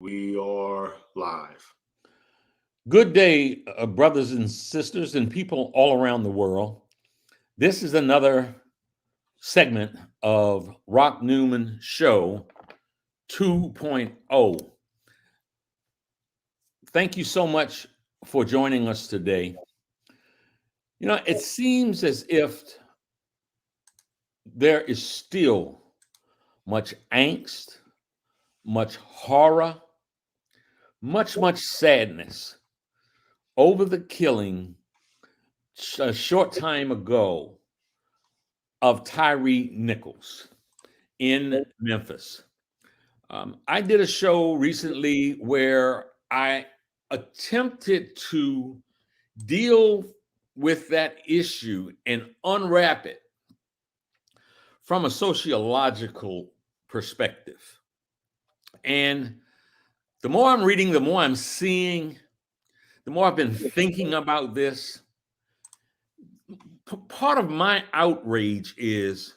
We are live. Good day, brothers and sisters, and people all around the world. This is another segment of Rock Newman Show 2.0. Thank you so much for joining us today. It seems as if there is still much angst, much horror, much sadness over the killing a short time ago of Tyre Nichols in Memphis. I did a show recently where I attempted to deal with that issue and unwrap it from a sociological perspective. And the more I'm reading, the more I'm seeing, the more I've been thinking about this. Part of my outrage is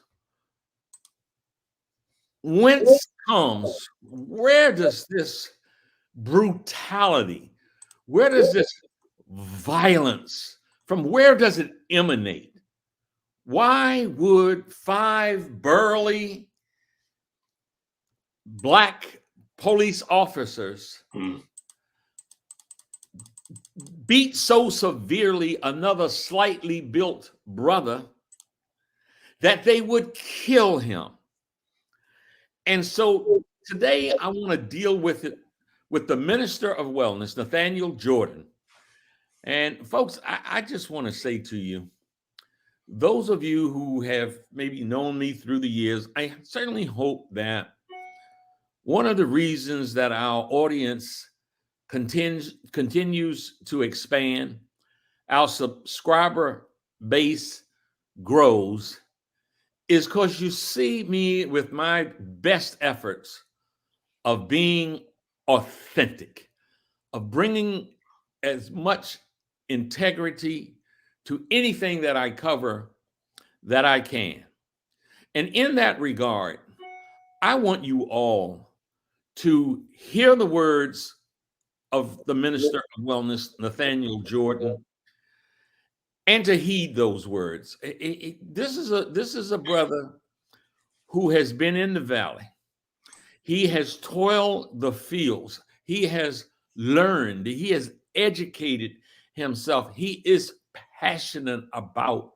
where does this brutality, where does this violence, from where does it emanate? Why would five burly Black police officers Mm. beat so severely another slightly built brother that they would kill him? And so today I want to deal with it with the Minister of Wellness, Nathaniel Jordan. And folks, I just want to say to you, those of you who have maybe known me through the years, I certainly hope that one of the reasons that our audience continues to expand, our subscriber base grows, is because you see me with my best efforts of being authentic, of bringing as much integrity to anything that I cover that I can. And in that regard, I want you all to hear the words of the Minister of Wellness, Nathaniel Jordan, and to heed those words. This is a brother who has been in the valley. He has toiled the fields. He has learned. He has educated himself. He is passionate about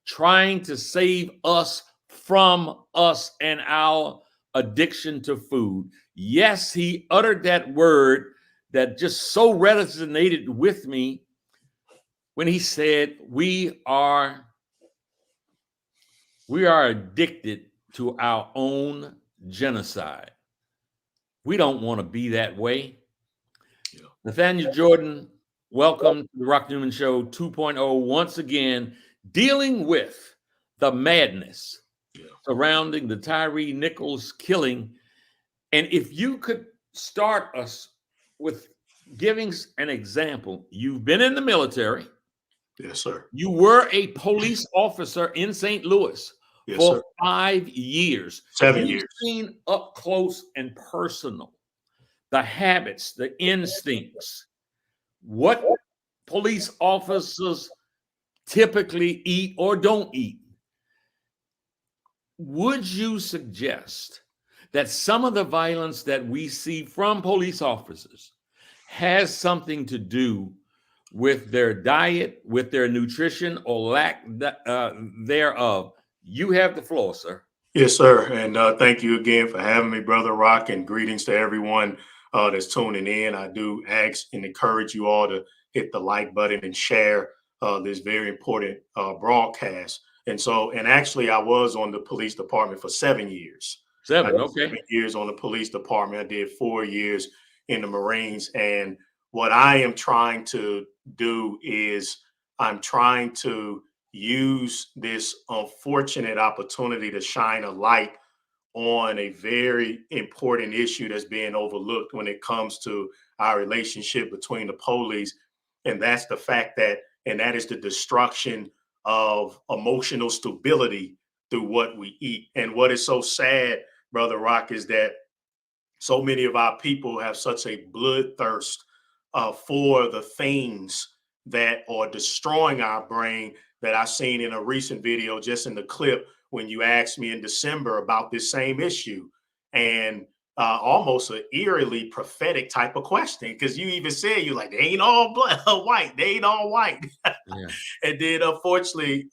trying to save us from us and our addiction to food. Yes, he uttered that word that just so resonated with me when he said, we are addicted to our own genocide. We don't want to be that way. Yeah. Nathaniel Jordan, welcome to the Rock Newman Show 2.0. Once again, dealing with the madness surrounding the Tyre Nichols killing. And if you could start us with giving an example. You've been in the military. Yes, sir. You were a police officer in St. Louis for sir. 5 years. 7 You've years. seen up close and personal the habits, the instincts, what police officers typically eat or don't eat. Would you suggest that some of the violence that we see from police officers has something to do with their diet, with their nutrition, or lack thereof? You have the floor, sir. Yes, sir. And thank you again for having me, Brother Rock, and greetings to everyone that's tuning in. I do ask and encourage you all to hit the like button and share this very important broadcast. And actually, I was on the police department for 7 years. I did Okay. 7 years on the police department. I did 4 years in the Marines. And what I am trying to do is I'm trying to use this unfortunate opportunity to shine a light on a very important issue that's being overlooked when it comes to our relationship between the police. And that's the fact that, and that is the destruction of emotional stability through what we eat. And what is so sad, Brother Rock, is that So many of our people have such a bloodthirst for the things that are destroying our brain that I seen in a recent video, just in the clip when you asked me in December about this same issue. And almost an eerily prophetic type of question, because you even said, you're like, they ain't all black, white, they ain't all white. Yeah. And then unfortunately,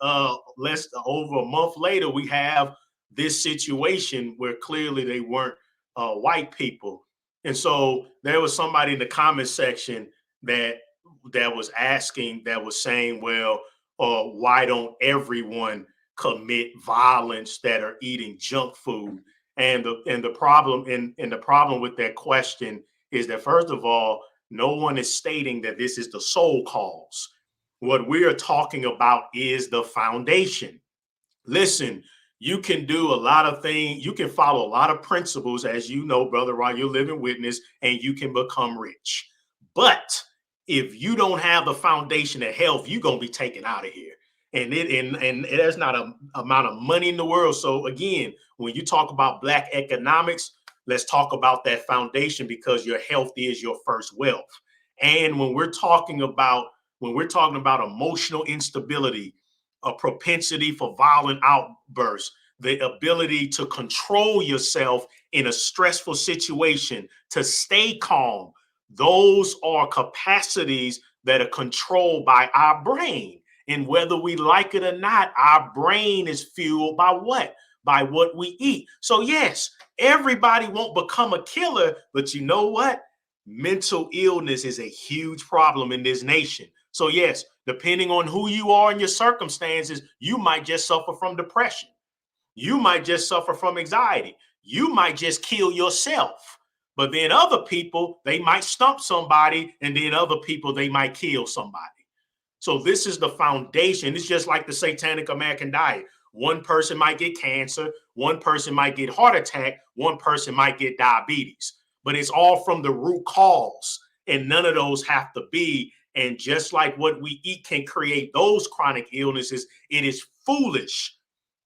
less over a month later, we have this situation where clearly they weren't white people. And so there was somebody in the comment section that was asking, that was saying, well, why don't everyone commit violence that are eating junk food? And the problem and the problem with that question is that, first of all, no one is stating that this is the sole cause. What we are talking about is the foundation. Listen, you can do a lot of things. You can follow a lot of principles, as you know, brother Rod, you're living witness, and you can become rich. But if you don't have the foundation of health, you're gonna be taken out of here. And there's not a amount of money in the world. So again, when you talk about black economics, let's talk about that foundation, because your health is your first wealth. And when we're talking about emotional instability, a propensity for violent outbursts, the ability to control yourself in a stressful situation, to stay calm, those are capacities that are controlled by our brain. And whether we like it or not, our brain is fueled by what? By what we eat. So yes, everybody won't become a killer, but you know what? Mental illness is a huge problem in this nation. So yes, depending on who you are and your circumstances, you might just suffer from depression. You might just suffer from anxiety. You might just kill yourself. But then other people, they might stump somebody, and then other people, they might kill somebody. So this is the foundation. It's just like the Satanic American diet. One person might get cancer, one person might get heart attack, one person might get diabetes. But it's all from the root cause, and none of those have to be. And just like what we eat can create those chronic illnesses, it is foolish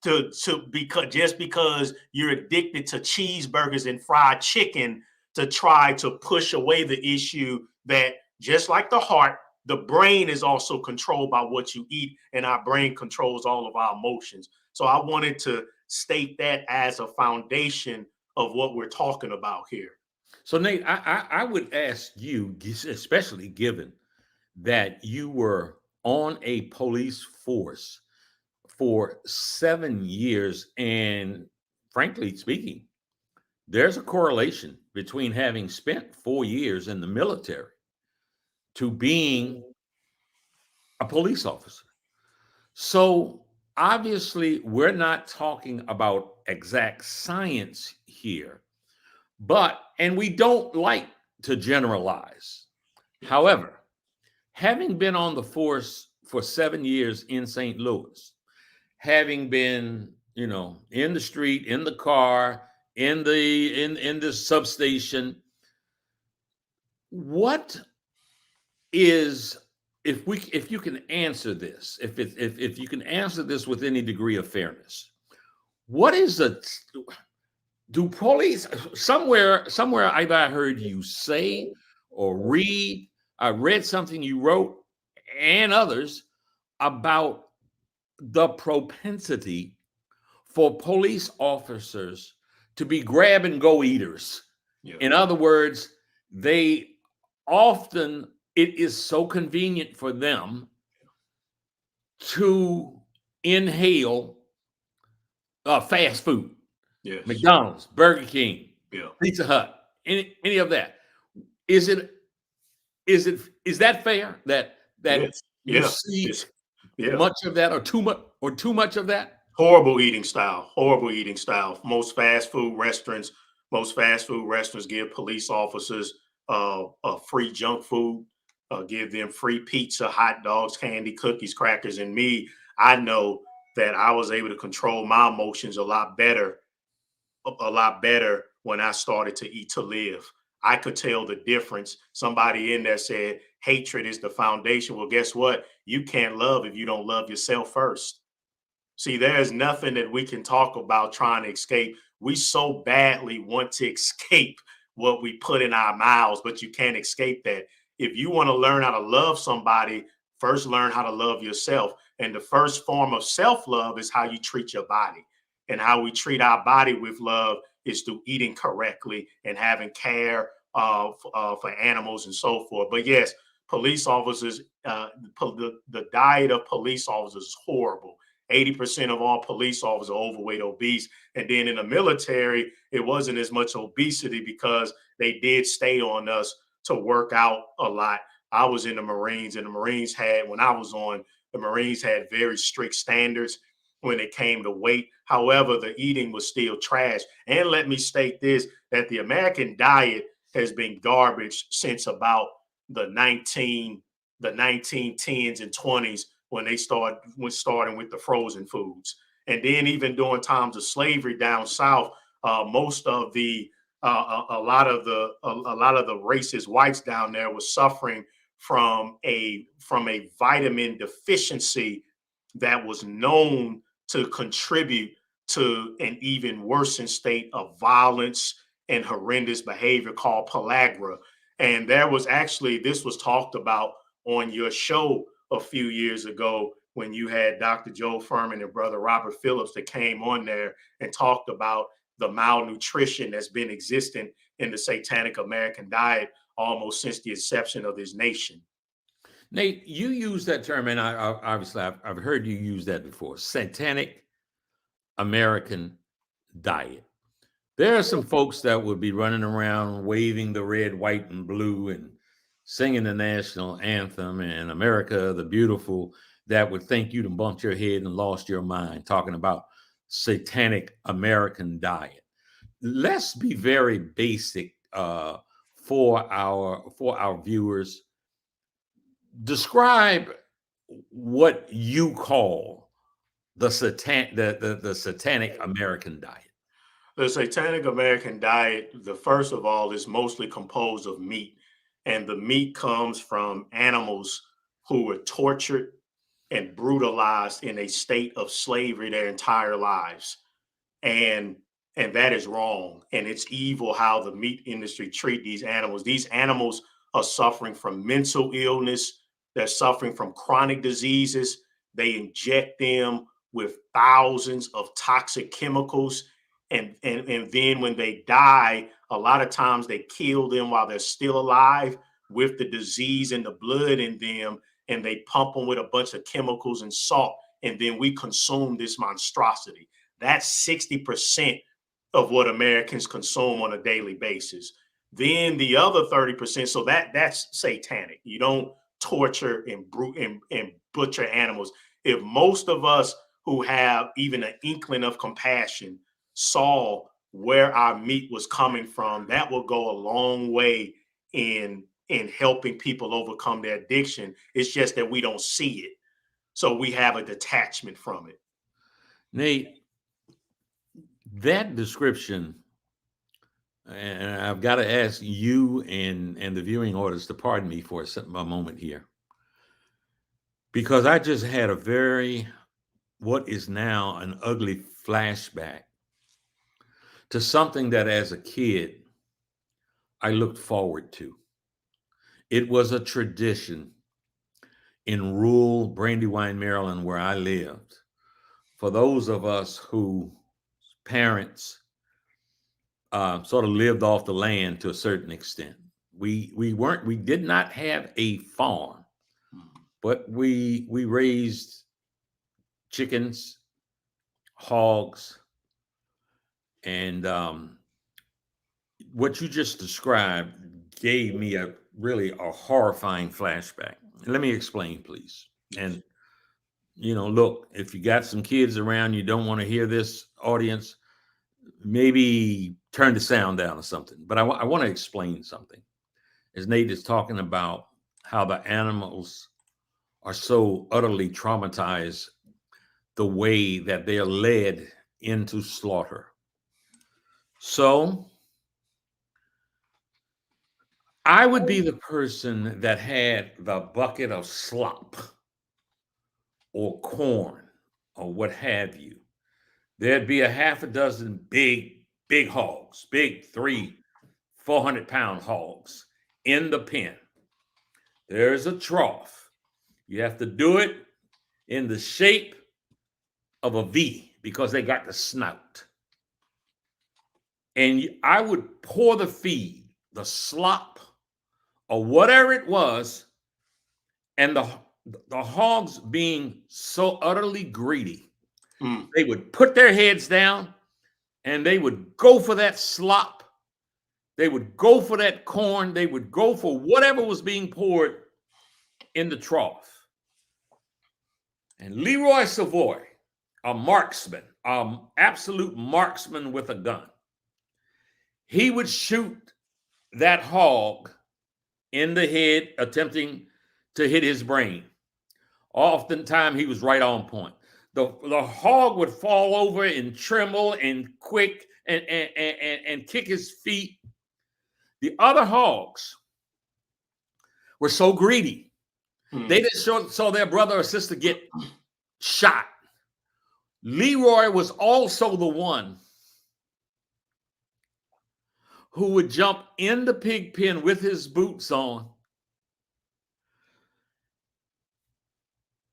to because just because you're addicted to cheeseburgers and fried chicken, to try to push away the issue that, just like the heart, the brain is also controlled by what you eat, and our brain controls all of our emotions. So I wanted to state that as a foundation of what we're talking about here. So Nate, I would ask you, especially given that you were on a police force for 7 years, and frankly speaking, there's a correlation between having spent 4 years in the military to being a police officer. So obviously, we're not talking about exact science here, and we don't like to generalize. However, having been on the force for 7 years in St. Louis, having been, in the street, in the car, in the substation, what is, if you can answer this, if you can answer this with any degree of fairness, what is do police, somewhere I heard you say or read, I read something you wrote and others about the propensity for police officers to be grab and go eaters. Yeah. In other words, they often, it is so convenient for them to inhale fast food. Yes. McDonald's, Burger King, Yeah. Pizza Hut, any of that. Is that fair that Yes. you Yeah. see Yeah. much of that, or too much of that? Horrible eating style. Horrible eating style. Most fast food restaurants give police officers free junk food, give them free pizza, hot dogs, candy, cookies, crackers. And me, I know that I was able to control my emotions a lot better when I started to eat to live. I could tell the difference. Somebody in there said hatred is the foundation. Well, guess what? You can't love if you don't love yourself first. See, there's nothing that we can talk about trying to escape. We so badly want to escape what we put in our mouths, but you can't escape that. If you want to learn how to love somebody, first learn how to love yourself. And the first form of self-love is how you treat your body. And how we treat our body with love is through eating correctly and having care for animals and so forth. But yes, police officers, the diet of police officers is horrible. 80% of all police officers are overweight, obese. And then in the military, it wasn't as much obesity because they did stay on us to work out a lot. I was in the Marines, and the Marines had, when I was on, the Marines had very strict standards when it came to weight. However, the eating was still trash. And let me state this, that the American diet has been garbage since about the 1910s and 20s when they starting with the frozen foods. And then even during times of slavery down south, most of the a lot of the racist whites down there was suffering from a vitamin deficiency that was known to contribute to an even worsened state of violence and horrendous behavior called pellagra. And this was talked about on your show a few years ago when you had Dr. Joe Furman and Brother Robert Phillips that came on there and talked about the malnutrition that's been existing in the satanic American diet almost since the inception of this nation. Nate, you use that term, and I've heard you use that before. Satanic American diet. There are some folks that would be running around waving the red, white, and blue and singing the national anthem and America the Beautiful that would think you'd have bumped your head and lost your mind talking about satanic American diet. Let's be very basic for our viewers. Describe what you call the satanic American diet. The satanic American diet, the first of all, is mostly composed of meat. And the meat comes from animals who were tortured and brutalized in a state of slavery their entire lives. And that is wrong. And it's evil how the meat industry treat these animals. These animals are suffering from mental illness. They're suffering from chronic diseases. They inject them with thousands of toxic chemicals. And then when they die, a lot of times they kill them while they're still alive with the disease and the blood in them, and they pump them with a bunch of chemicals and salt, and then we consume this monstrosity. That's 60% of what Americans consume on a daily basis. Then the other 30%, so that's satanic. You don't torture and butcher animals. If most of us who have even an inkling of compassion saw where our meat was coming from, that will go a long way in helping people overcome their addiction. It's just that we don't see it. So we have a detachment from it. Nate, that description, and I've got to ask you and the viewing audience to pardon me for a moment here, because I just had what is now an ugly flashback to something that as a kid I looked forward to. It was a tradition in rural Brandywine, Maryland, where I lived. For those of us whose parents sort of lived off the land to a certain extent, we did not have a farm, but we raised chickens, hogs, and what you just described gave me a horrifying flashback. Let me explain, please. And look, if you got some kids around, you don't want to hear this, audience, maybe turn the sound down or something. But I want to explain something. As Nate is talking about how the animals are so utterly traumatized, the way that they are led into slaughter. So I would be the person that had the bucket of slop or corn or what have you. There'd be a half a dozen big hogs, big 3, 400-pound hogs in the pen. There's a trough. You have to do it in the shape of a V because they got the snout. And I would pour the feed, the slop, or whatever it was, and the hogs being so utterly greedy, they would put their heads down and they would go for that slop. They would go for that corn. They would go for whatever was being poured in the trough. And Leroy Savoy, a marksman, absolute marksman with a gun, he would shoot that hog in the head, attempting to hit his brain. Oftentimes, he was right on point. The hog would fall over and tremble and quick and kick his feet. The other hogs were so greedy. They didn't saw their brother or sister get shot. Leroy was also the one who would jump in the pig pen with his boots on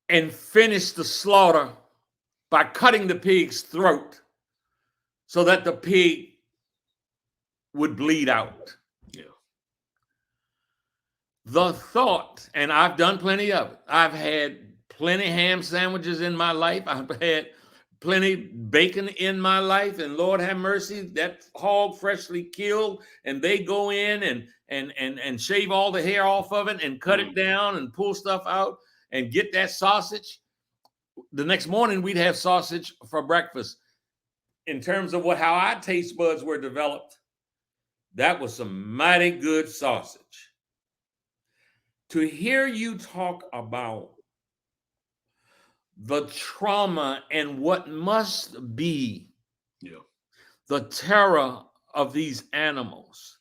and finish the slaughter by cutting the pig's throat so that the pig would bleed out. Yeah. The thought, and I've done plenty of it. I've had plenty ham sandwiches in my life. I've had plenty bacon in my life, and Lord have mercy, that hog freshly killed, and they go in and shave all the hair off of it and cut it down and pull stuff out and get that sausage. The next morning we'd have sausage for breakfast. In terms of how our taste buds were developed, that was some mighty good sausage. To hear you talk about the trauma and what must be the terror of these animals,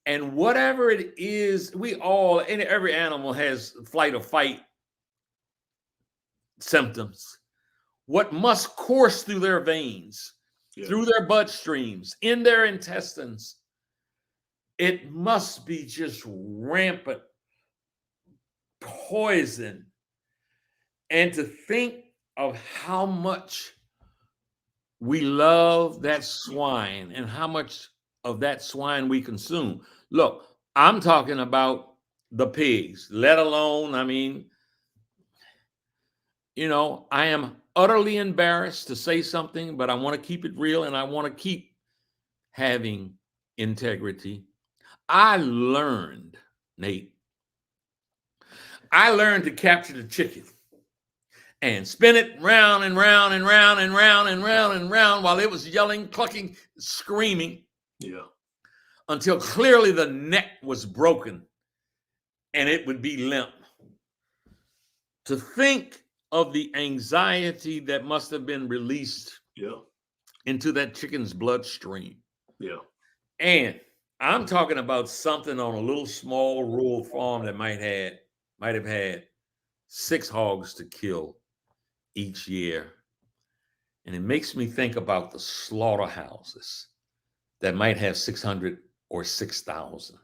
and whatever it is, every animal has flight or fight symptoms. What must course through their veins, through their bloodstreams, in their intestines, it must be just rampant poison. And to think of how much we love that swine and how much of that swine we consume. Look, I'm talking about the pigs, let alone, I am utterly embarrassed to say something, but I want to keep it real and I want to keep having integrity. I learned, Nate, to capture the chicken and spin it round and round and round and round and round and round while it was yelling, clucking, screaming. Yeah. Until clearly the neck was broken and it would be limp. To think of the anxiety that must have been released into that chicken's bloodstream. Yeah. And I'm talking about something on a little small rural farm that might have had 6 hogs to kill each year. And it makes me think about the slaughterhouses that might have 600 or 6,000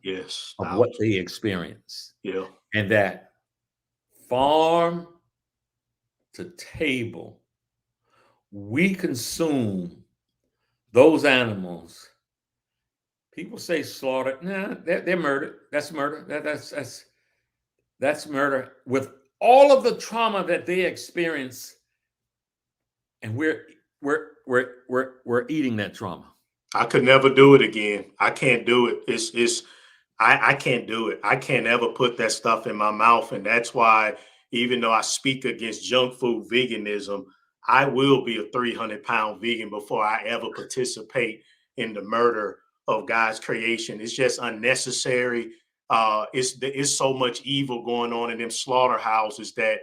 of what they experience. Yeah. And that farm to table, we consume those animals. People say slaughtered. Nah, they're murdered. That's murder. That's murder with all of the trauma that they experience, and we're eating that trauma. I could never do it again. I can't do it. I can't do it. I can't ever put that stuff in my mouth, and that's why, even though I speak against junk food veganism, I will be a 300-pound vegan before I ever participate in the murder of God's creation. It's just unnecessary. It's so much evil going on in them slaughterhouses that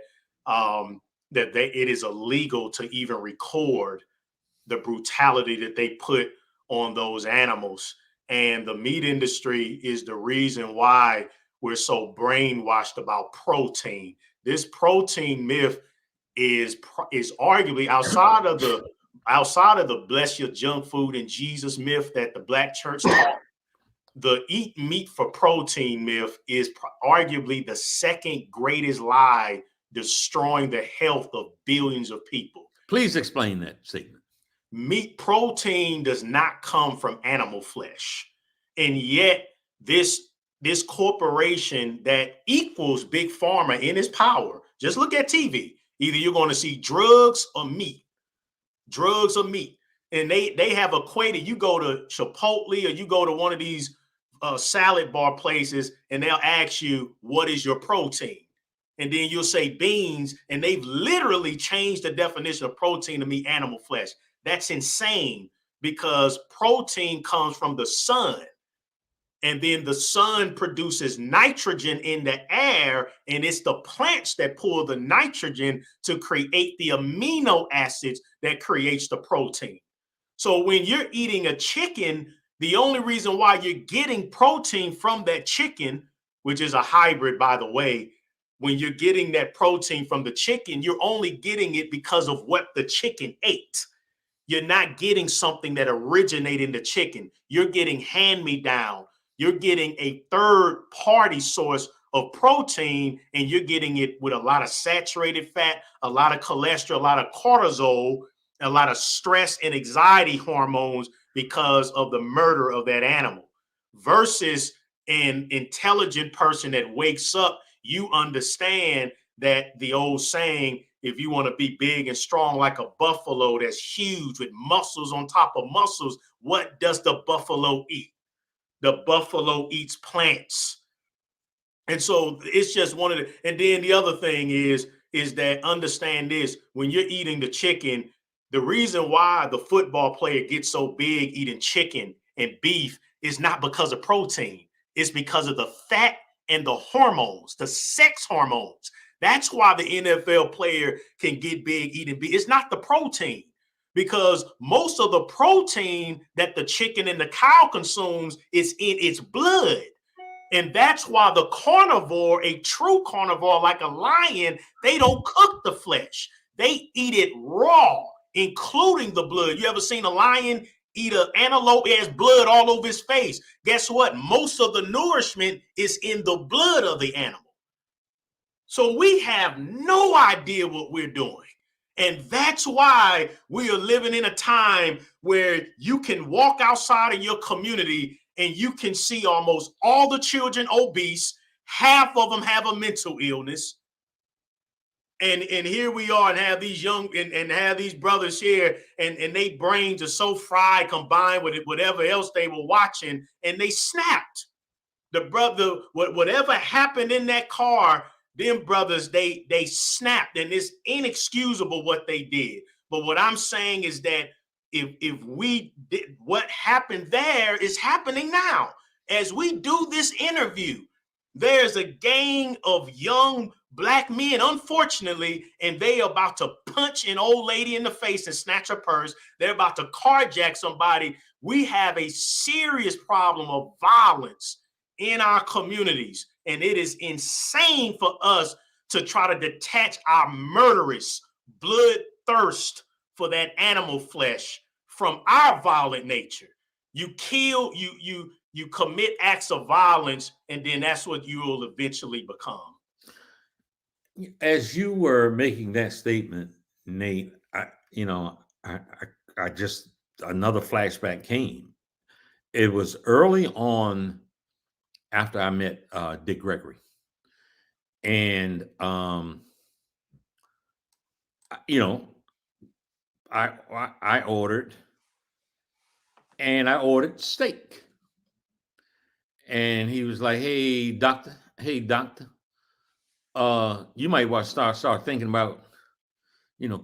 it is illegal to even record the brutality that they put on those animals. And the meat industry is the reason why we're so brainwashed about protein. This protein myth is arguably outside of the bless your junk food and Jesus myth that the Black church taught. the eat meat for protein myth is arguably the second greatest lie destroying the health of billions of people. Please explain that statement. Meat protein does not come from animal flesh. And yet this corporation that equals big pharma in its power, just look at TV. Either you're going to see drugs or meat. And they have equated, you go to Chipotle or you go to one of these salad bar places and they'll ask you, what is your protein? And then you'll say beans, and they've literally changed the definition of protein to mean animal flesh. That's insane, because protein comes from the sun. And then the sun produces nitrogen in the air, and it's the plants that pull the nitrogen to create the amino acids that creates the protein. So when you're eating a chicken, the only reason why you're getting protein from that chicken, which is a hybrid, by the way, when you're getting that protein from the chicken, you're only getting it because of what the chicken ate. You're not getting something that originated in the chicken. You're getting hand-me-down. You're getting a third-party source of protein, and you're getting it with a lot of saturated fat, a lot of cholesterol, a lot of cortisol, a lot of stress and anxiety hormones because of the murder of that animal. Versus an intelligent person that wakes up, you understand that the old saying, if you want to be big and strong like a buffalo that's huge with muscles on top of muscles, what does the buffalo eat? The buffalo eats plants. And so it's just one of the, and then the other thing is that understand this, when you're eating the chicken, the reason why the football player gets so big eating chicken and beef is not because of protein. It's because of the fat and the hormones, the sex hormones. That's why the NFL player can get big eating beef. It's not the protein, because most of the protein that the chicken and the cow consumes is in its blood. And that's why the carnivore, a true carnivore like a lion, they don't cook the flesh. They eat it raw, including the blood. You ever seen a lion eat an antelope? It has blood all over his face. Guess what? Most of the nourishment is in the blood of the animal. So we have no idea what we're doing. And that's why we are living in a time where you can walk outside in your community and you can see almost all the children obese. Half of them have a mental illness. And here we are, and have these young and have these brothers here, and their brains are so fried combined with whatever else they were watching, and they snapped. The brother, whatever happened in that car, them brothers, they snapped, and it's inexcusable what they did. But what I'm saying is that if we did, what happened there is happening now. As we do this interview, there's a gang of young Black men, unfortunately, and they are about to punch an old lady in the face and snatch her purse. They're about to carjack somebody. We have a serious problem of violence in our communities, and it is insane for us to try to detach our murderous bloodthirst for that animal flesh from our violent nature. You kill, you commit acts of violence, and then that's what you will eventually become. As you were making that statement, Nate, I just, another flashback came. It was early on after I met Dick Gregory, and I ordered steak, and he was like, hey doctor, you might want to start thinking about,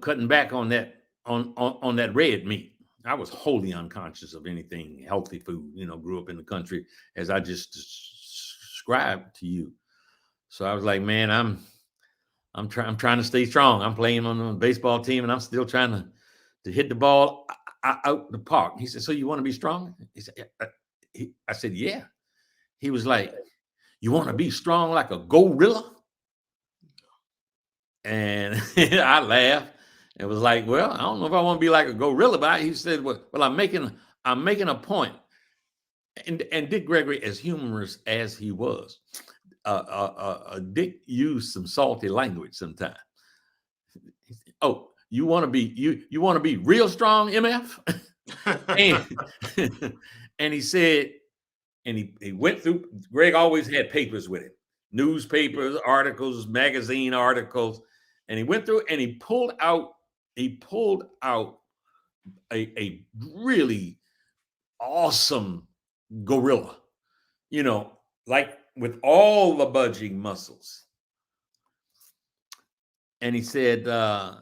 cutting back on that on that red meat. I was wholly unconscious of anything healthy food, grew up in the country as I just described to you. So I was like, man, I'm trying to stay strong. I'm playing on the baseball team, and I'm still trying to hit the ball out the park. He said, so you want to be strong? He said, I said, yeah. He was like, you want to be strong like a gorilla? And I laughed and was like, well, I don't know if I want to be like a gorilla, but he said, well, I'm making a point. And Dick Gregory, as humorous as he was, Dick used some salty language sometimes. Oh, you want to be you want to be real strong, MF? and, and he said, and he went through. Greg always had papers with him, newspapers, articles, magazine articles, and he went through and he pulled out a really awesome gorilla, like with all the budging muscles. And he said,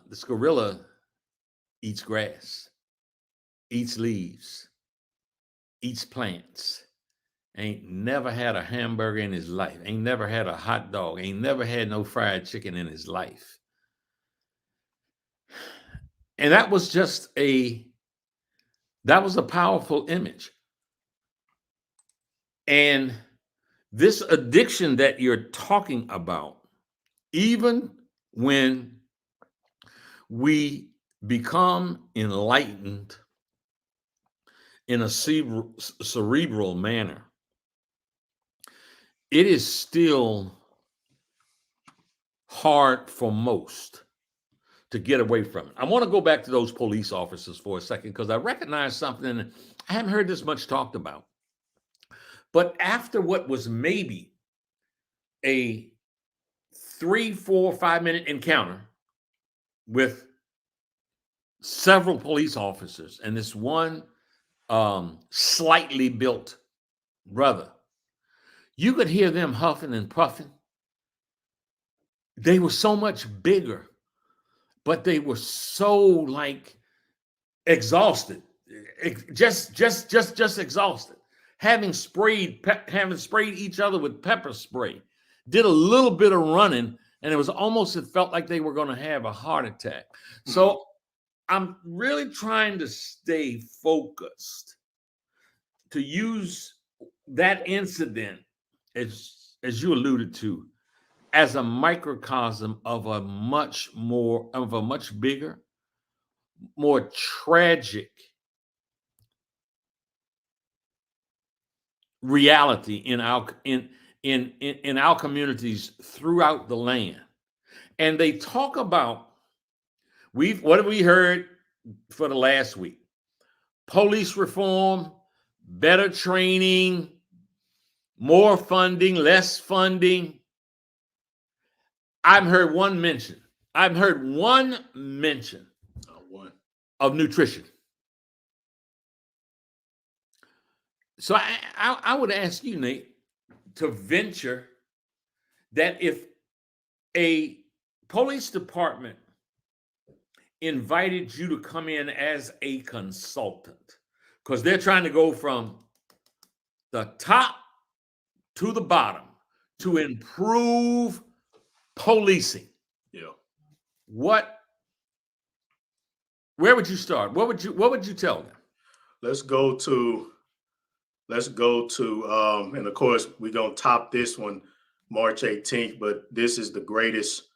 this gorilla eats grass, eats leaves, eats plants, ain't never had a hamburger in his life, ain't never had a hot dog, ain't never had no fried chicken in his life. And that was a powerful image. And this addiction that you're talking about, even when we become enlightened in a cerebral manner, it is still hard for most to get away from it. I want to go back to those police officers for a second because I recognize something I haven't heard this much talked about. But after what was maybe a 3, 4, 5-minute encounter with several police officers and this one slightly built brother, you could hear them huffing and puffing. They were so much bigger, but they were so like exhausted, just exhausted. Having sprayed each other with pepper spray, did a little bit of running, and it felt like they were going to have a heart attack. So I'm really trying to stay focused, to use that incident, as you alluded to, as a microcosm of a much bigger, more tragic reality in our communities throughout the land. And they talk about, what have we heard for the last week? Police reform, better training, more funding, less funding. I've heard one mention of nutrition. So I would ask you, Nate, to venture that if a police department invited you to come in as a consultant, because they're trying to go from the top to the bottom to improve policing. Yeah. Where would you start? What would you tell them? Let's go to, and of course, we're going to top this one March 18th, but this is the greatest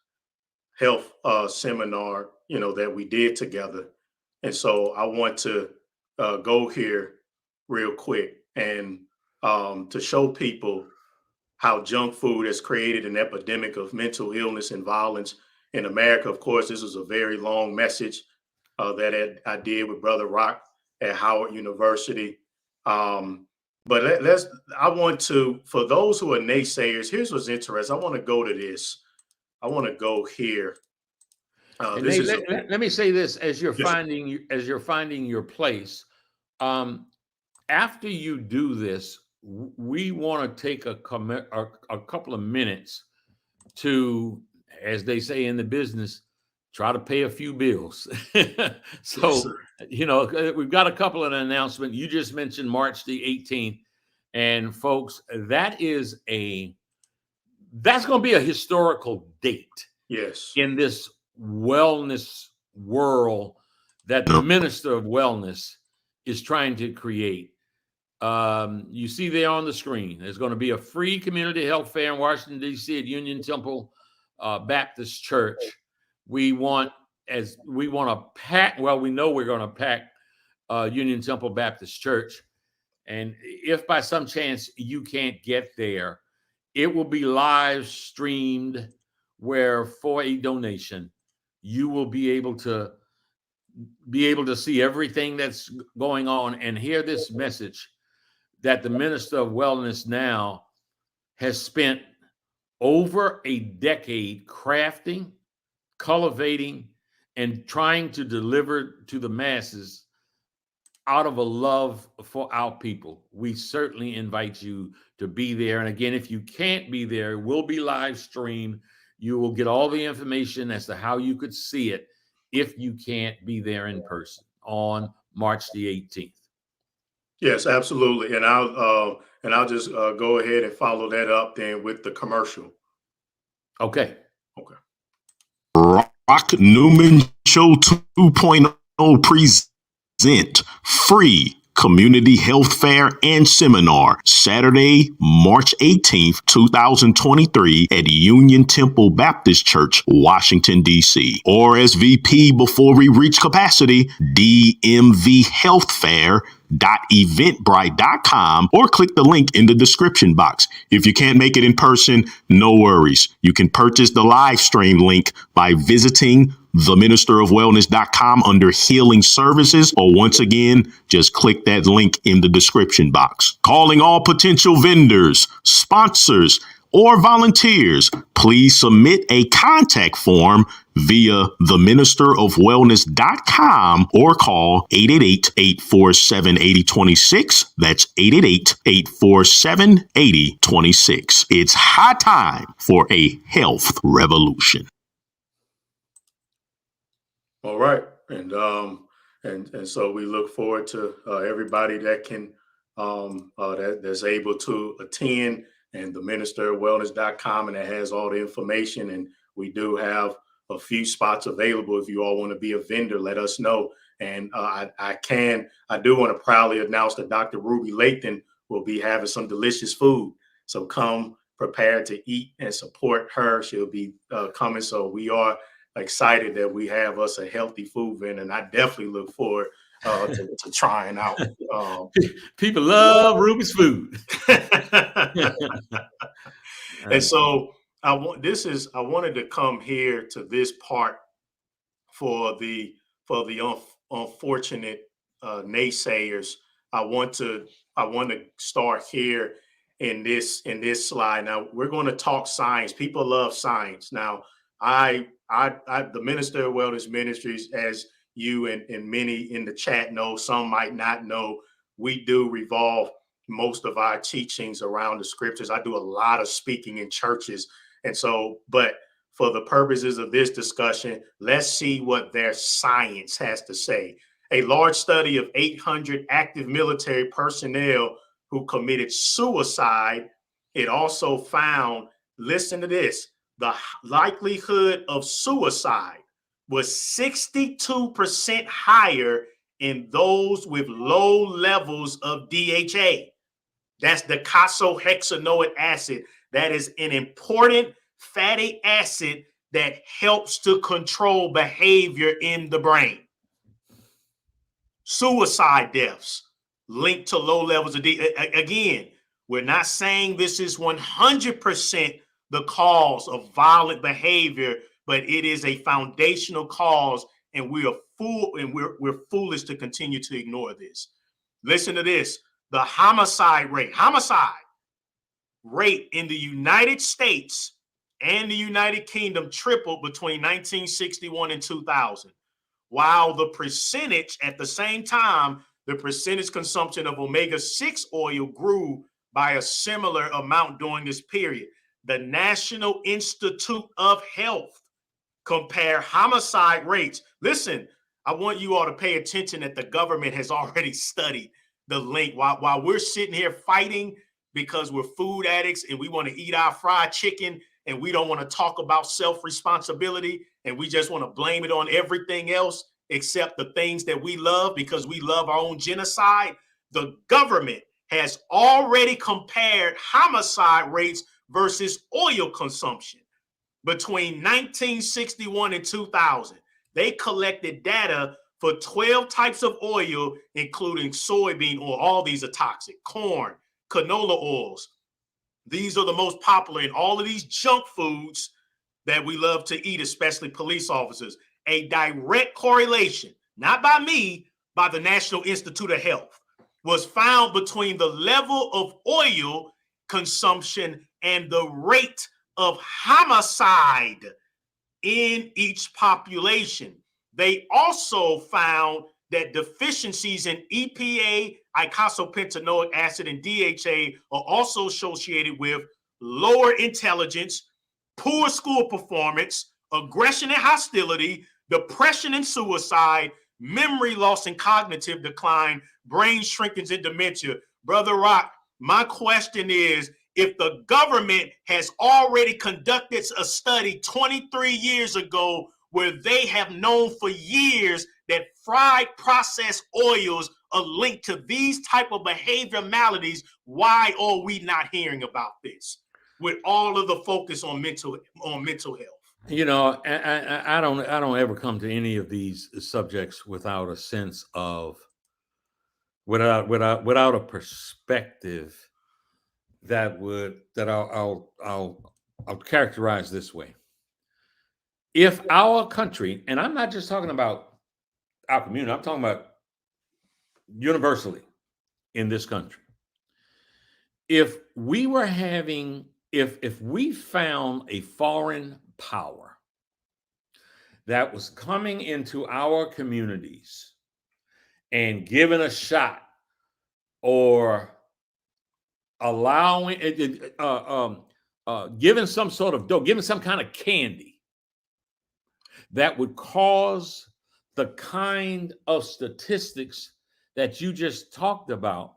health seminar, that we did together. And so I want to go here real quick and to show people how junk food has created an epidemic of mental illness and violence in America. Of course, this was a very long message that I did with Brother Rock at Howard University. But I want to, for those who are naysayers, here's what's interesting. I want to go to this. I want to go here. Let me say this as you're finding your place. After you do this, we want to take a couple of minutes to, as they say in the business, try to pay a few bills. So, we've got a couple of announcements. You just mentioned March the 18th. And folks, that's going to be a historical date. Yes. In this wellness world that the Minister of Wellness is trying to create. You see there on the screen, there's going to be a free community health fair in Washington, D.C. at Union Temple Baptist Church. We know we're going to pack Union Temple Baptist Church. And if by some chance you can't get there, it will be live streamed, where for a donation, you will be able to see everything that's going on and hear this message that the Minister of Wellness now has spent over a decade crafting, cultivating, and trying to deliver to the masses out of a love for our people. We certainly invite you to be there. And again, if you can't be there, it will be live streamed. You will get all the information as to how you could see it if you can't be there in person on March the 18th. Yes, absolutely. And I'll just go ahead and follow that up then with the commercial. Okay. Okay. Rock Newman Show 2.0 present free community health fair and seminar Saturday, March 18th, 2023 at Union Temple Baptist Church, Washington, D.C. RSVP before we reach capacity, dmvhealthfair.eventbrite.com, or click the link in the description box. If you can't make it in person, no worries. You can purchase the live stream link by visiting theministerofwellness.com under healing services, or once again, just click that link in the description box. Calling all potential vendors, sponsors, or volunteers, please submit a contact form via theministerofwellness.com or call 888-847-8026. That's 888-847-8026. It's high time for a health revolution. All right. And so we look forward to everybody that can that's able to attend, and the ministerofwellness.com, and it has all the information. And we do have a few spots available. If you all want to be a vendor, let us know. And I do want to proudly announce that Dr. Ruby Lathan will be having some delicious food. So come prepared to eat and support her. She'll be coming. So we are excited that we have us a healthy food vendor, and I definitely look forward to trying out. People love Ruby's food. And so I wanted to come here to this part for the unfortunate naysayers. I want to start here in this slide. Now we're going to talk science. People love science. Now the Minister of Wellness Ministries, as you and many in the chat know, some might not know, we do revolve most of our teachings around the scriptures. I do a lot of speaking in churches. And so, but for the purposes of this discussion, let's see what their science has to say. A large study of 800 active military personnel who committed suicide, it also found, listen to this, the likelihood of suicide was 62% higher in those with low levels of DHA. That's the docosahexaenoic acid. That is an important fatty acid that helps to control behavior in the brain. Suicide deaths linked to low levels of DHA. Again, we're not saying this is 100% the cause of violent behavior, but it is a foundational cause, and we're foolish to continue to ignore this. Listen to this. The homicide rate in the United States and the United Kingdom tripled between 1961 and 2000, while the percentage at the same time, the percentage consumption of omega-6 oil grew by a similar amount during this period. The National Institute of Health compare homicide rates. Listen, I want you all to pay attention that the government has already studied the link. While we're sitting here fighting because we're food addicts and we want to eat our fried chicken and we don't want to talk about self-responsibility and we just want to blame it on everything else except the things that we love because we love our own genocide, the government has already compared homicide rates versus oil consumption between 1961 and 2000. They collected data for 12 types of oil, including soybean oil. All these are toxic. Corn, canola oils. These are the most popular in all of these junk foods that we love to eat, especially police officers. A direct correlation, not by me, by the National Institute of Health, was found between the level of oil consumption and the rate of homicide in each population. They also found that deficiencies in EPA, eicosapentaenoic acid, and DHA are also associated with lower intelligence, poor school performance, aggression and hostility, depression and suicide, memory loss and cognitive decline, brain shrinkage and dementia. Brother Rock, my question is, if the government has already conducted a study 23 years ago where they have known for years that fried processed oils are linked to these type of behavior maladies, why are we not hearing about this with all of the focus on mental health? You know, I don't ever come to any of these subjects without a sense of without a perspective that I'll characterize this way. If our country, and I'm not just talking about our community, I'm talking about universally in this country, if we were having, if we found a foreign power that was coming into our communities and giving a shot or allowing giving some sort of dope, giving some kind of candy that would cause the kind of statistics that you just talked about,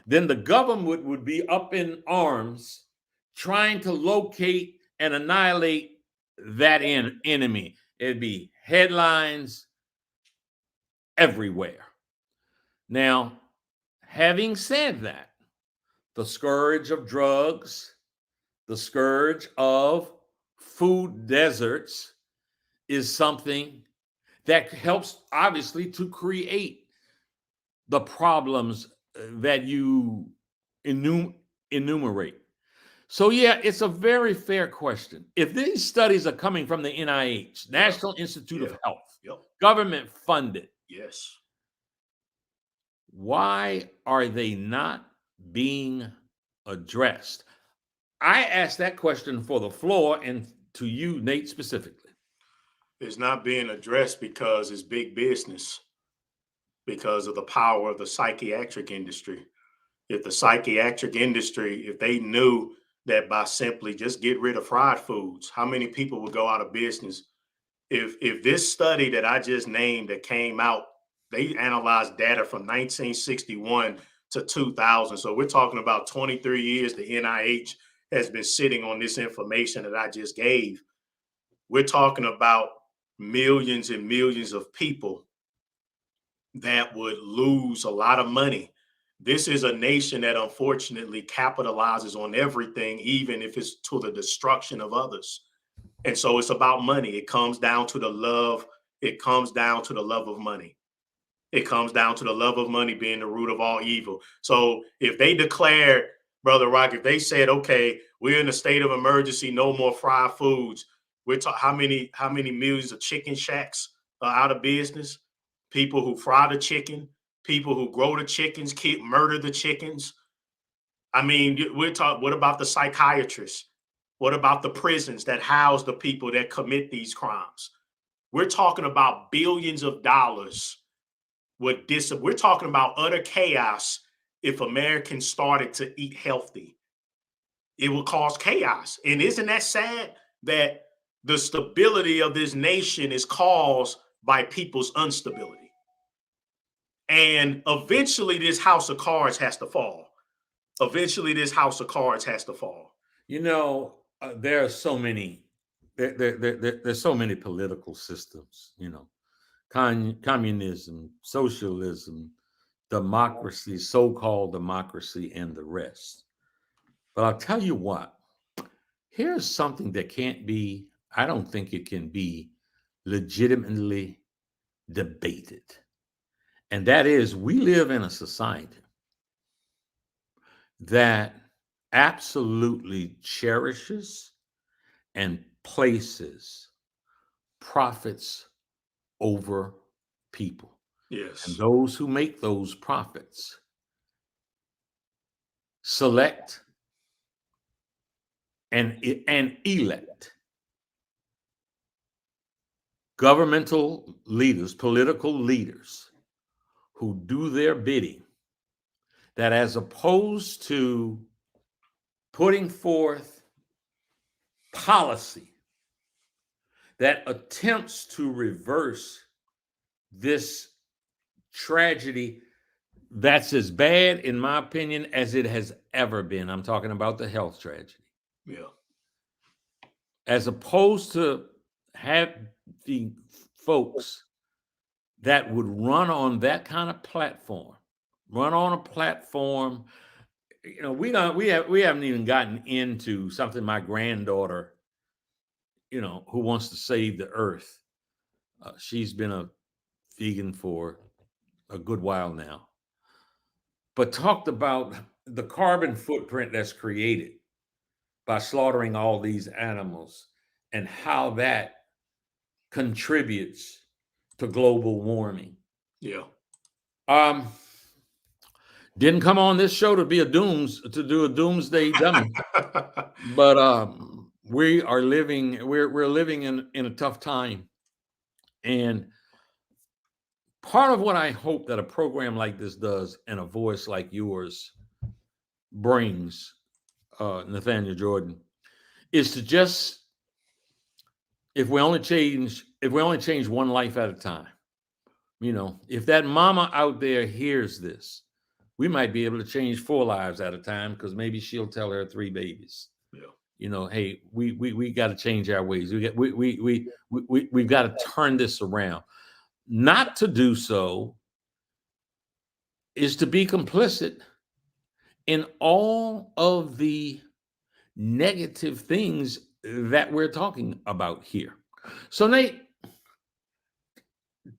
then the government would be up in arms trying to locate and annihilate that enemy. It'd be headlines everywhere. Now, having said that, the scourge of drugs, the scourge of food deserts is something that helps, obviously, to create the problems that you enumerate. So, yeah, it's a very fair question. If these studies are coming from the NIH, National Institute of Health, government funded, yes, why are they not being addressed? I asked that question for the floor and to you, Nate, specifically. It's not being addressed because it's big business, because of the power of the psychiatric industry. If the psychiatric industry, if they knew that by simply just get rid of fried foods, how many people would go out of business? If this study that I just named that came out, they analyzed data from 1961 to 2000. So we're talking about 23 years the NIH has been sitting on this information that I just gave. We're talking about millions and millions of people that would lose a lot of money. This is a nation that unfortunately capitalizes on everything, even if it's to the destruction of others. And so it's about money. It comes down to the love. It comes down to the love of money. It comes down to the love of money being the root of all evil. So if they declared, Brother Rock, if they said, okay, we're in a state of emergency, no more fried foods, we're talking how many millions of chicken shacks are out of business? People who fry the chicken, people who grow the chickens, murder the chickens. I mean, we're talking, what about the psychiatrists? What about the prisons that house the people that commit these crimes? We're talking about billions of dollars. We're talking about utter chaos if Americans started to eat healthy. It will cause chaos. And isn't that sad that the stability of this nation is caused by people's instability? And eventually this house of cards has to fall. Eventually this house of cards has to fall. You know, there are so many, there's so many political systems, you know, communism, socialism, democracy, so-called democracy, and the rest. But I'll tell you what, here's something that can't be, I don't think it can be legitimately debated. And that is, we live in a society that absolutely cherishes and places profits over people. Yes. And those who make those profits select and elect governmental leaders, political leaders who do their bidding, that as opposed to putting forth policy that attempts to reverse this tragedy that's as bad, in my opinion, as it has ever been. I'm talking about the health tragedy. Yeah. As opposed to having folks that would run on that kind of platform, run on a platform. You know, we haven't even gotten into something my granddaughter, you know, who wants to save the earth. She's been a vegan for a good while now, but talked about the carbon footprint that's created by slaughtering all these animals and how that contributes to global warming. Yeah. Didn't come on this show to do a doomsday dummy, but we're living in a tough time. And part of what I hope that a program like this does, and a voice like yours brings, Nathaniel Jordan, is to just, if we only change one life at a time, you know, if that mama out there hears this, we might be able to change 4 lives at a time, because maybe she'll tell her 3 babies. Yeah. You know, hey, we got to change our ways. We've got to turn this around. Not to do so is to be complicit in all of the negative things that we're talking about here. So, Nate,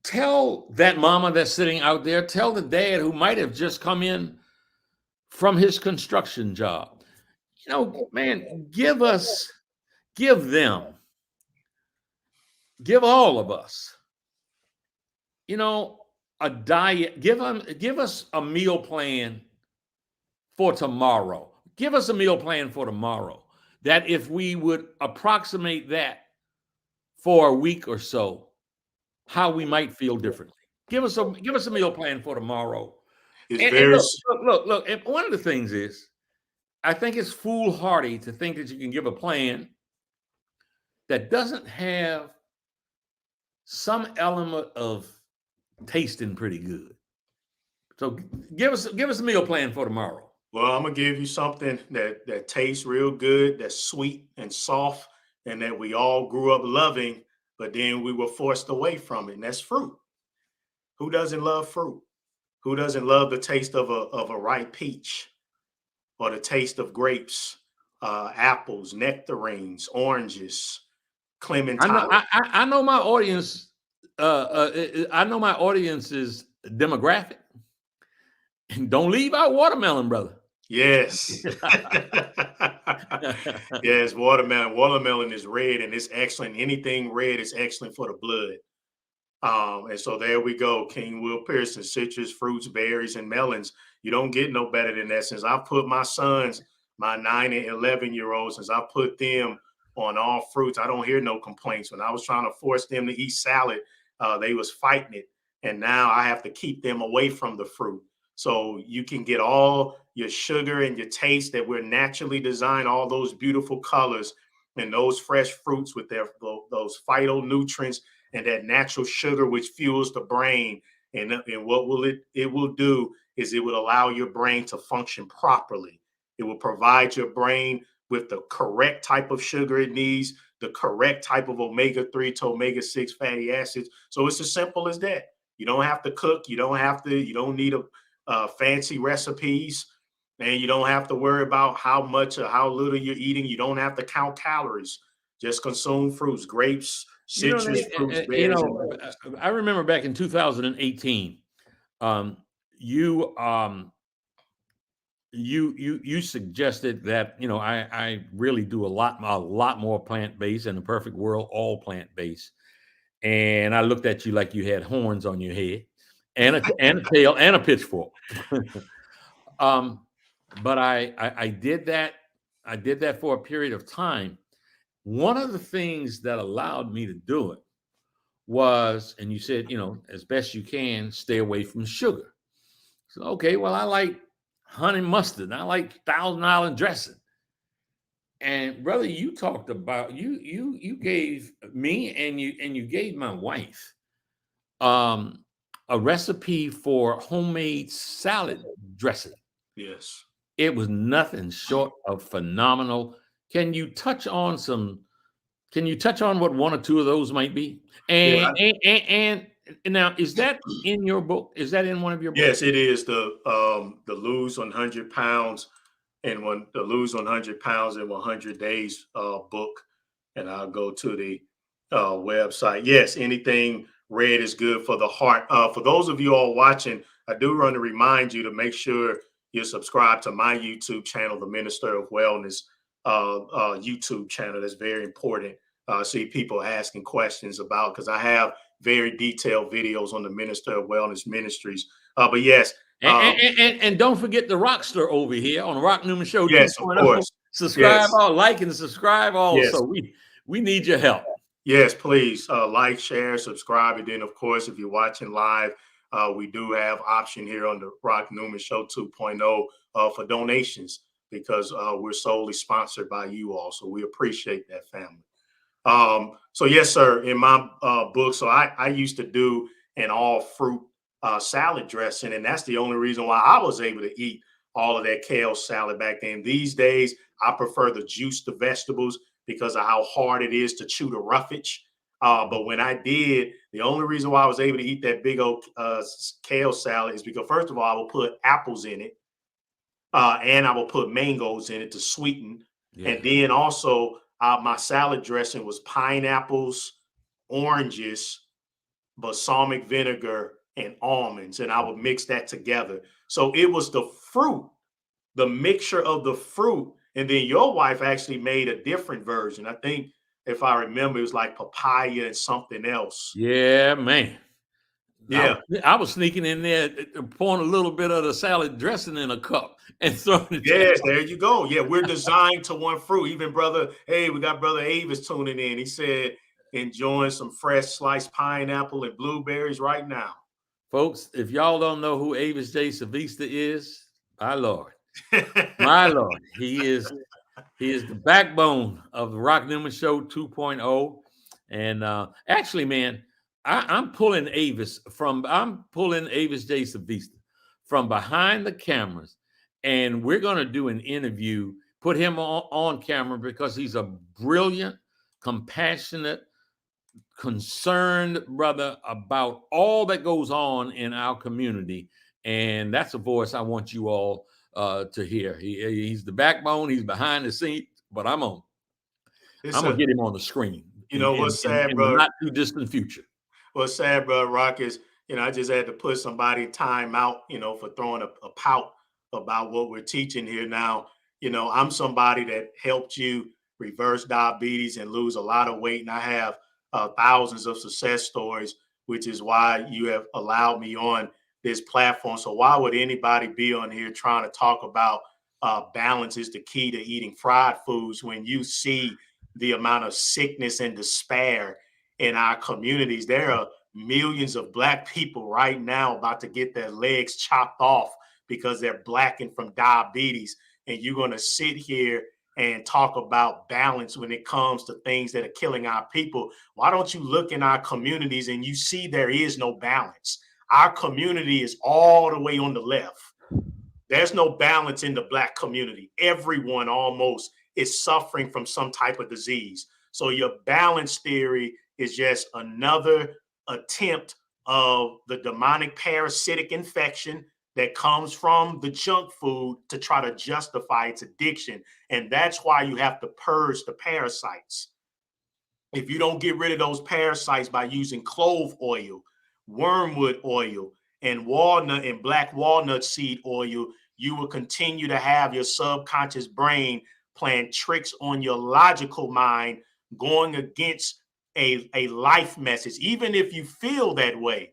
tell that mama that's sitting out there, tell the dad who might have just come in from his construction job, you know, man, give all of us, you know, a diet, give us a meal plan for tomorrow. Give us a meal plan for tomorrow, that if we would approximate that for a week or so, how we might feel differently. Give us a meal plan for tomorrow. And look. And one of the things is, I think it's foolhardy to think that you can give a plan that doesn't have some element of tasting pretty good. So give us a meal plan for tomorrow. Well, I'm gonna give you something that tastes real good, that's sweet and soft, and that we all grew up loving, but then we were forced away from it, and that's fruit. Who doesn't love fruit? Who doesn't love the taste of a ripe peach, or the taste of grapes, apples, nectarines, oranges, clementine? I know my audience. I know my audience's demographic. And don't leave out watermelon, brother. Yes. Yes, watermelon. Watermelon is red, and it's excellent. Anything red is excellent for the blood. And so there we go. King Will Pearson, citrus, fruits, berries, and melons. You don't get no better than that. Since I put my sons, my 9 and 11-year-olds, since I put them on all fruits, I don't hear no complaints. When I was trying to force them to eat salad, they was fighting it. And now I have to keep them away from the fruit. So you can get all your sugar and your taste that we're naturally designed, all those beautiful colors and those fresh fruits with those phytonutrients and that natural sugar, which fuels the brain. And what will it will do is it will allow your brain to function properly. It will provide your brain with the correct type of sugar it needs, the correct type of omega-3 to omega-6 fatty acids. So it's as simple as that. You don't have to cook. You don't need fancy recipes, and you don't have to worry about how much or how little you're eating. You don't have to count calories. Just consume fruits, grapes, You know, citrus fruits, berries, and nuts. I remember back in 2018, you you suggested that I really do a lot more plant based. In the perfect world, all plant based. And I looked at you like you had horns on your head, and a tail, and a pitchfork. But I did that. I did that for a period of time. One of the things that allowed me to do it was, and you said, as best you can, stay away from sugar. So, okay, well, I like honey mustard. I like Thousand Island dressing. And brother, you talked about you gave me and you gave my wife a recipe for homemade salad dressing. Yes. It was nothing short of phenomenal. Can you touch on what one or two of those might be? Yeah. And now, is that in your book? Is that in one of your books? Yes, it is the Lose 100 Pounds and the Lose 100 Pounds in 100 Days book. And I'll go to the website. Yes, anything red is good for the heart. For those of you all watching, I do want to remind you to make sure you subscribe to my YouTube channel, the Minister of Wellness YouTube channel. That's very important. See people asking questions about, because I have very detailed videos on the Minister of Wellness Ministries. But yes. And don't forget the Rockster over here on the Rock Newman Show. Yes, 2.0. of course. Subscribe, Yes. like and subscribe also. Yes. We need your help. Yes, please like, share, subscribe. And then, of course, if you're watching live, we do have option here on the Rock Newman Show 2.0 for donations, because we're solely sponsored by you all. So we appreciate that, family. So yes, sir, in my book, so I used to do an all fruit salad dressing, and that's the only reason why I was able to eat all of that kale salad back then. These days, I prefer the juice the vegetables because of how hard it is to chew the roughage. But when I did, the only reason why I was able to eat that big old kale salad is because, first of all, I will put apples in it, and I will put mangoes in it to sweeten. Yeah. And then also, my salad dressing was pineapples, oranges, balsamic vinegar, and almonds, and I would mix that together. So it was the fruit, the mixture of the fruit. And then your wife actually made a different version. I think, if I remember, it was like papaya and something else. Yeah, man. Yeah. I was sneaking in there, pouring a little bit of the salad dressing in a cup and throwing it. Yes, there you go. Yeah, we're designed to one fruit. Even we got brother Avis tuning in. He said, enjoying some fresh sliced pineapple and blueberries right now. Folks, if y'all don't know who Avis J. Savista is, my Lord, my Lord, he is the backbone of the Rock Newman Show 2.0. And actually, man, I'm pulling Avis J. Savista from behind the cameras, and we're going to do an interview, put him on camera, because he's a brilliant, compassionate, concerned brother about all that goes on in our community. And that's a voice I want you all to hear. He's the backbone. He's behind the scenes, but I'm going to get him on the screen. What's sad, bro? In the not too distant future. What's sad, bro, Rock, is, I just had to put somebody time out, for throwing a pout about what we're teaching here now. I'm somebody that helped you reverse diabetes and lose a lot of weight. And I have thousands of success stories, which is why you have allowed me on this platform. So why would anybody be on here trying to talk about balance is the key to eating fried foods when you see the amount of sickness and despair in our communities? There are millions of Black people right now about to get their legs chopped off because they're blackened from diabetes. And you're going to sit here and talk about balance when it comes to things that are killing our people. Why don't you look in our communities and you see there is no balance? Our community is all the way on the left. There's no balance in the Black community. Everyone almost is suffering from some type of disease. So your balance theory is just another attempt of the demonic parasitic infection that comes from the junk food to try to justify its addiction. And that's why you have to purge the parasites. if you don't get rid of those parasites by using clove oil, wormwood oil, and walnut and black walnut seed oil, you will continue to have your subconscious brain playing tricks on your logical mind, going against a life message. Even if you feel that way,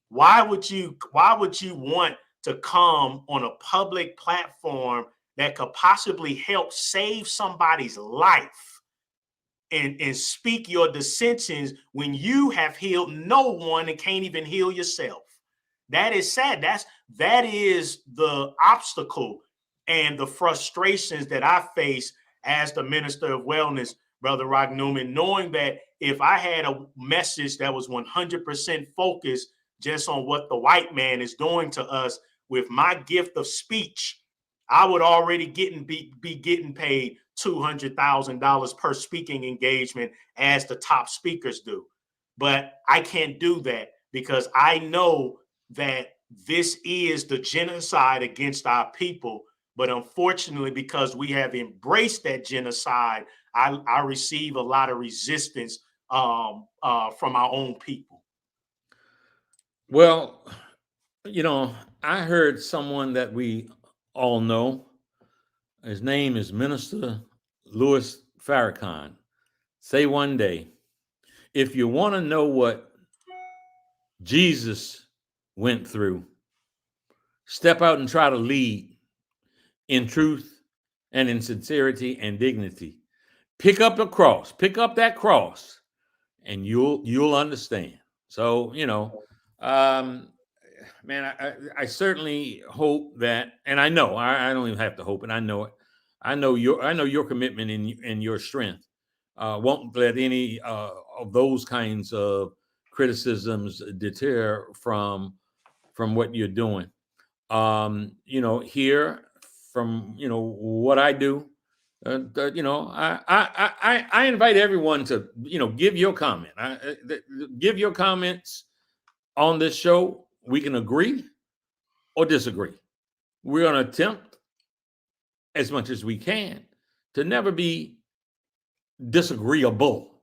why would you want to come on a public platform that could possibly help save somebody's life and speak your dissensions when you have healed no one and can't even heal yourself? That is sad. That is the obstacle and the frustrations that I face as the minister of wellness, Brother Rock Newman, knowing that if I had a message that was 100% focused just on what the white man is doing to us with my gift of speech, I would already be getting paid $200,000 per speaking engagement as the top speakers do. But I can't do that because I know that this is the genocide against our people. But unfortunately, because we have embraced that genocide, I receive a lot of resistance from our own people. Well, I heard someone that we all know. His name is Minister Louis Farrakhan. Say one day, if you want to know what Jesus went through, step out and try to lead in truth and in sincerity and dignity. Pick up the cross, pick up that cross, and you'll understand. So, man, I certainly hope that, and I know I don't even have to hope, and I know it. I know your commitment and your strength won't let any of those kinds of criticisms deter from what you're doing. Here from what I do, I invite everyone to give your comment. Give your comments on this show. We can agree or disagree. We're going to attempt as much as we can to never be disagreeable,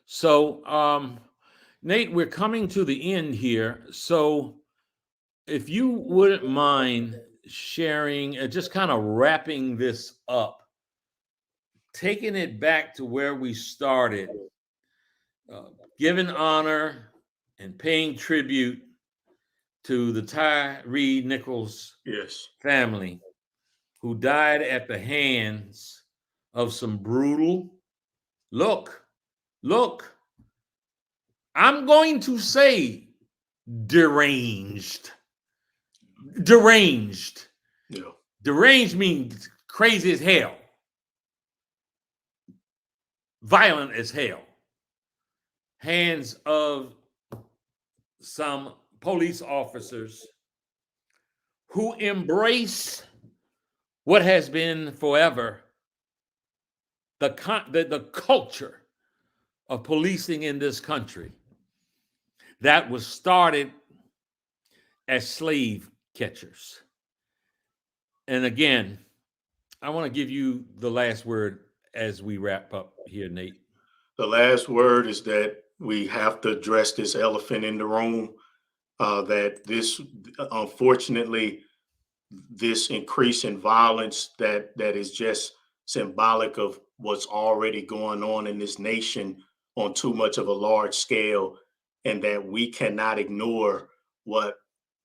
So, Nate, we're coming to the end here. So if you wouldn't mind sharing, just kind of wrapping this up, taking it back to where we started, giving honor and paying tribute to the Tyre Nichols family, who died at the hands of some brutal, look, I'm going to say deranged. Yeah. Deranged means crazy as hell, violent as hell. Hands of some police officers who embrace what has been forever the culture of policing in this country that was started as slave catchers. And again, I want to give you the last word as we wrap up here, Nate. The last word is that we have to address this elephant in the room, that this, unfortunately, this increase in violence that is just symbolic of what's already going on in this nation on too much of a large scale, and that we cannot ignore what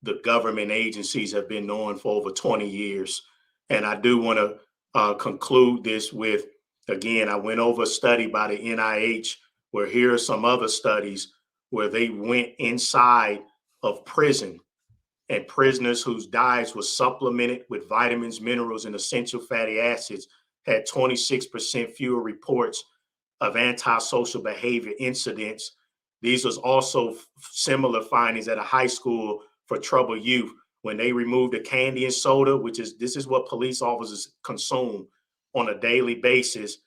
the government agencies have been doing for over 20 years. And I do want to conclude this with, again, I went over a study by the NIH where here are some other studies where they went inside of prison, and prisoners whose diets were supplemented with vitamins, minerals, and essential fatty acids had 26% fewer reports of antisocial behavior incidents. These was also similar findings at a high school for troubled youth when they removed the candy and soda, this is what police officers consume on a daily basis.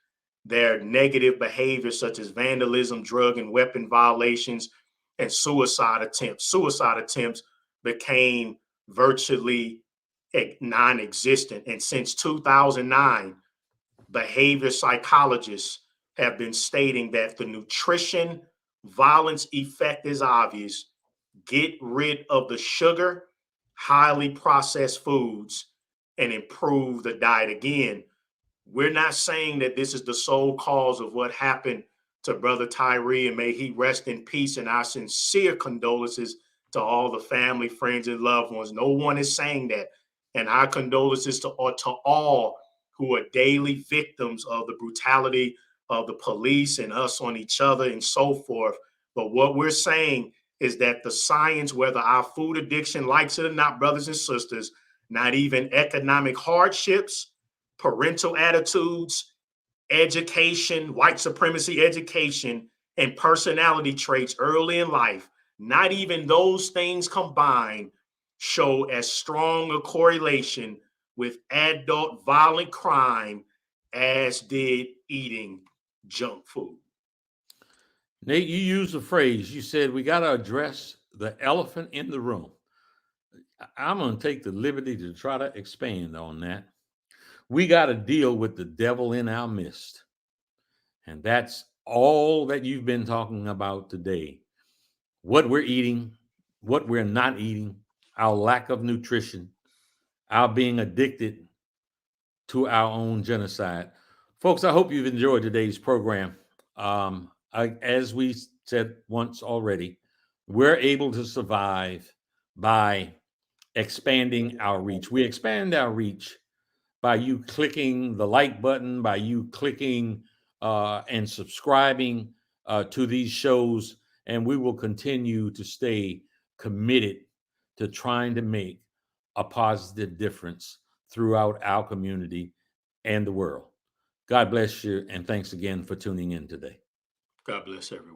Their negative behaviors such as vandalism, drug and weapon violations, and suicide attempts became virtually non-existent. And since 2009, behavior psychologists have been stating that the nutrition violence effect is obvious. Get rid of the sugar, highly processed foods, and improve the diet. Again, we're not saying that this is the sole cause of what happened to Brother Tyre, and may he rest in peace. And our sincere condolences to all the family, friends, and loved ones. No one is saying that. And our condolences to all who are daily victims of the brutality of the police and us on each other and so forth. But what we're saying is that the science, whether our food addiction likes it or not, brothers and sisters, not even economic hardships, parental attitudes, education, white supremacy education, and personality traits early in life, not even those things combined show as strong a correlation with adult violent crime as did eating junk food. Nate, you used a phrase. You said we got to address the elephant in the room. I'm going to take the liberty to try to expand on that. We got to deal with the devil in our midst. And that's all that you've been talking about today. What we're eating, what we're not eating, our lack of nutrition, our being addicted to our own genocide. Folks, I hope you've enjoyed today's program. As we said once already, we're able to survive by expanding our reach. We expand our reach by you clicking the like button, by you clicking and subscribing to these shows, and we will continue to stay committed to trying to make a positive difference throughout our community and the world. God bless you, and thanks again for tuning in today. God bless everyone.